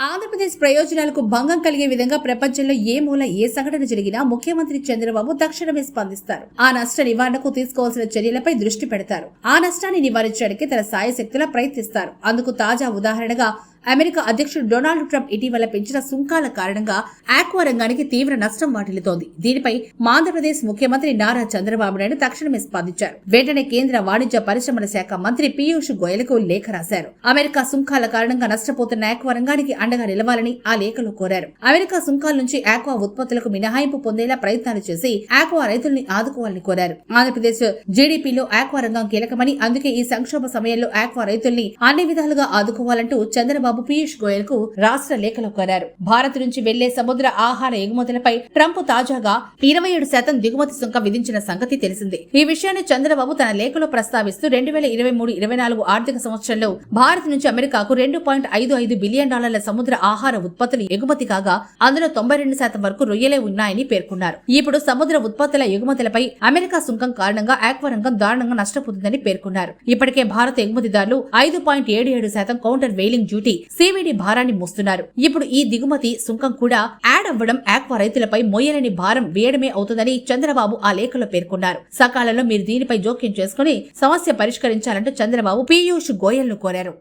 ఆంధ్రప్రదేశ్ ప్రయోజనాలకు భంగం కలిగే విధంగా ప్రపంచంలో ఏ మూల ఏ సంఘటన జరిగినా ముఖ్యమంత్రి చంద్రబాబు తక్షణమే స్పందిస్తారు. ఆ నష్ట నివారణకు తీసుకోవాల్సిన చర్యలపై దృష్టి పెడతారు. ఆ నష్టాన్ని నివారించడానికి తన సాయశక్తులా ప్రయత్నిస్తారు. అందుకు తాజా ఉదాహరణగా అమెరికా అధ్యక్షుడు డొనాల్డ్ ట్రంప్ ఇటీవల పెంచిన సుంకాల కారణంగా ఆక్వా రంగానికి తీవ్ర నష్టం వాటిల్లుతోంది. దీనిపై ఆంధ్రప్రదేశ్ ముఖ్యమంత్రి నారా చంద్రబాబు నాయుడు తక్షణమే స్పందించారు. వెంటనే కేంద్ర వాణిజ్య పరిశ్రమల శాఖ మంత్రి పీయూష్ గోయల్కు లేఖ రాశారు. అమెరికా సుంకాల కారణంగా నష్టపోతున్న ఆక్వా రంగానికి అండగా నిలవాలని ఆ లేఖలో కోరారు. అమెరికా సుంకాల నుంచి ఆక్వా ఉత్పత్తులకు మినహాయింపు పొందేలా ప్రయత్నాలు చేసి ఆక్వా రైతుల్ని ఆదుకోవాలని కోరారు. ఆంధ్రప్రదేశ్ జీడీపీలో ఆక్వా రంగం కీలకమని, అందుకే ఈ సంక్షోభ సమయంలో ఆక్వా రైతుల్ని అన్ని విధాలుగా ఆదుకోవాలంటూ చంద్రబాబు పీయూష్ గోయల్ కు రాష్ట్ర లేఖలో కోరారు. భారత్ నుంచి వెళ్లే సముద్ర ఆహార ఎగుమతులపై ట్రంప్ తాజాగా 27% దిగుమతి సుంకం విధించిన సంగతి తెలిసిందే. ఈ విషయాన్ని చంద్రబాబు తన లేఖలో ప్రస్తావిస్తూ 2023-24 ఆర్థిక సంవత్సరంలో భారత్ నుంచి అమెరికాకు $2.55 బిలియన్ సముద్ర ఆహార ఉత్పత్తులు ఎగుమతి కాగా అందులో 92% వరకు రొయ్యలే ఉన్నాయని పేర్కొన్నారు. ఇప్పుడు సముద్ర ఉత్పత్తుల ఎగుమతులపై అమెరికా సుంకం కారణంగా ఆక్వా రంగం దారుణంగా నష్టపోతుందని పేర్కొన్నారు. ఇప్పటికే భారత ఎగుమతిదారులు 5.77% కౌంటర్ వెయిలింగ్ డ్యూటీ సివిడి భారాన్ని మోస్తున్నారు. ఇప్పుడు ఈ దిగుమతి సుంకం కూడా యాడ్ అవ్వడం ఆక్వా రైతులపై మోయలేని భారం వేయడమే అవుతుందని చంద్రబాబు ఆ లేఖలో పేర్కొన్నారు. సకాలంలో మీరు దీనిపై జోక్యం చేసుకుని సమస్య పరిష్కరించాలంటూ చంద్రబాబు పీయూష్ గోయల్ ను కోరారు.